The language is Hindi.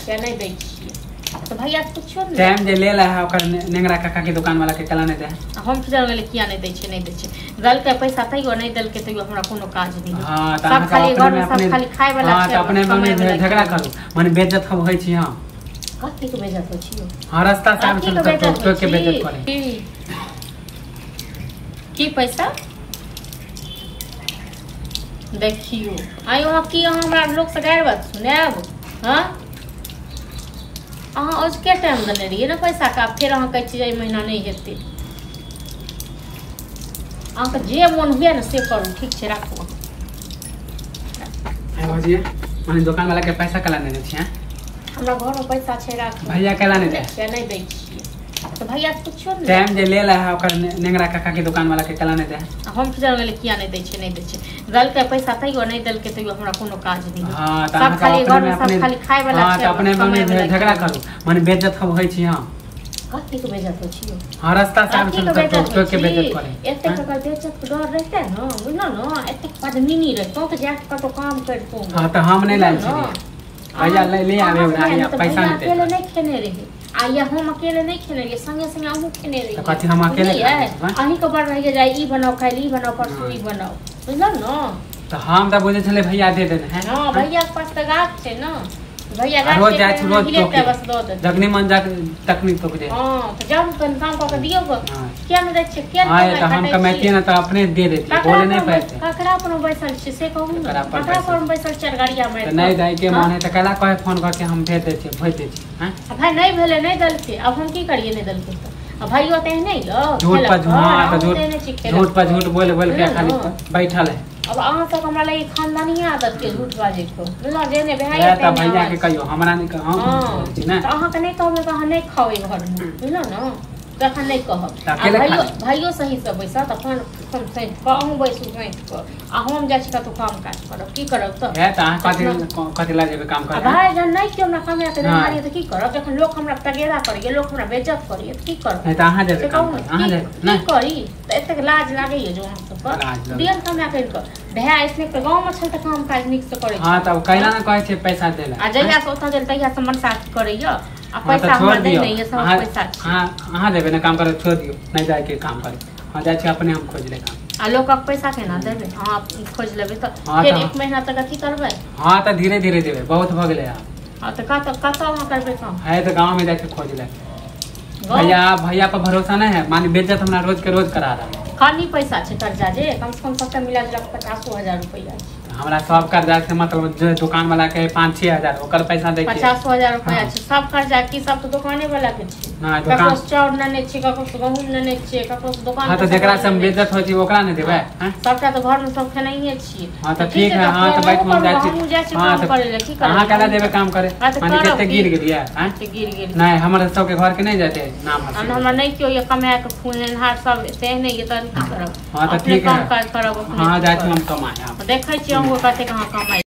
छियै नहीं दै छियै तो भैया पूछियो ने टाइम जे ले ला है ओकर नेंगरा काका के दुकान वाला के कला नहीं दे हम फिर वाले किया नहीं दै छियै नहीं दै छियै दल के पैसा तइयो नहीं दल के तइयो हमरा कोनो काज नहीं। हां त सब खाली घर में सब खाली खाय वाला छै। हां त अपने में झगड़ा करू माने बेइज्जत हम होई छी। हां कथि के बेइज्जत होई छी? हां रास्ता से हम तो के बेइज्जत करे की पैसा देखियो आइ वहाँ की हमरा लोग से गायर बात सुनाब। हाँ अहाँ आज के टाइम देने रहिए ना पैसा का फिर अहाँ कहे छी महीना नहीं हेते अहाँ जे मन हुए ना से करू ठीक छै राखू। है भौजी माने दुकान वाला के पैसा कला नहीं छै? हमरा घर में पैसा छै राखू। भैया कला नहीं दे नहीं दै छियै तो भैया पूछियो ने टाइम जे ले ला है ओकर नेंगरा काका के दुकान वाला के कला नहीं दे हम फिर वाले किया नहीं दै छियै नहीं दै छियै दल के पैसा तइयो नहीं दल के तइयो हमरा कोनो काज नहीं। हां त सब खाली घर में सब खाली खाय वाला छै। हां त अपने में झगड़ा करू माने बेइज्जत हम होई छी। हां कथि के बेइज्जत होई छी? हां रास्ता से हम तो के बेइज्जत करे एते का बेइज्जत डर रहते न बुझलो न एते आदमी नहीं रहतो तो जाके कतो काम करतो। हां त हम नहीं लाइन छी भैया ले आवे भैया पैसा नहीं दे अकेले नहीं खेने रही आइया हम अकेले नहीं खेने रही संगे संगे हमहू खेने रही। कथि हम अकेले अहीं के बड़ रही जाई ई बनाओ खाली ई बनाओ परसों ई बनाओ बुझलो न त हम त बुझे छले भैया दे देने है। हां भैया के पास त गाछ छै न भैया गाछ रोज जाय रोज लेते बस दो दे जगनी मन जा तकनीक तो दे। हां त जब कन काम क के दियो गो क्या न दै छै क्या हां त हम कमेटी न त अपने दे देती बोले नहीं पाते ककरा पर बैसल छै से कहू न ककरा पर बैसल चार गाड़िया में त नहीं दाई के मन है त कला कहे फोन करके हम भेज दे छी भेज दे छी। हां भाई नहीं भेले नहीं दल के अब हम की करिए नहीं दल के अब भाइयो ते नहीं लो झूठ पर झूठ बोल बोल के खाली बैठल है। अब अहाँ सब हमरा लगे खानदानी आदत के झूठ बाजे को बुझलो जे ने भाई त भैया के कहियो हमरा नहीं कह हम त अहाँ के नहीं कहबे त अहाँ नहीं खाओ घर में बुझलो न तखन नहीं कहब भाइयो सही से बैसा त अपन हम सही कहूं बैसू सही क आ हम जा छी कतो काम काज करब की करब त है त अहाँ कथि ला जेबे काम करे भाई जन नहीं के हमरा कमे के मारी त की करब जखन लोग हमरा तगेरा करिए लोग हमरा बेइज्जत करिए त की करब है त अहाँ जेबे काम करे अहाँ जेबे नहीं करी त एते लाज लागे जो हम सब पर दियन कमे कर क भैया इसने त गांव में छल त काम काज निक से करे। हां त कहला न कहे छै पैसा देला आ जइया से ओता गेल तइया से मन साथ करैया आ पैसा हम दे नहीं ये सब पैसा। हां अहाँ देबे न काम करे छोड़ दियो नहीं जाय के काम करे हां जाय छै अपने हम खोज ले काम आ लोग का पैसा केना देबे हां खोज लेबे त फिर एक महीना तक अथी करबे। हां त धीरे धीरे देबे बहुत भ गेले। हां त का वहां करबे काम है त गांव में जाके खोज ले भैया पर भरोसा नहीं है माने बेइज्जत हमरा रोज के रोज करा रहा है। खाली पैसा छै कर्जा जे कम से कम सबके मिला जुला 50,000 रुपया हमरा सब कर्जा से मतलब जो दुकान वाला के 5-6 हजार ओकर पैसा दे के 50,000 रुपया छै सब कर्जा की सब तो दुकाने वाला के छै ना दुकान चाउर नने छै ककरो से गहूम नने छै ककरो से दुकान। हां त जेकरा से बेइज्जत होती ओकरा नहीं देबे हैं सबटा तो घर में सब खेनाइए छी। हां त ठीक है हां त बैठ में जाय छी काम करे ले की करे अहाँ कला देबे काम करे माने केते गिर गेलिए हैं गिर गेल नहीं हमरा सब के घर के नहीं जाते नाम है हमरा नहीं कियो ये कमा के फूलनहार सब ते नहीं ये त की करब। हां त ठीक है काम काज करब हां जाय छी हम कमाए देखै छी हम कते कहां कमाई।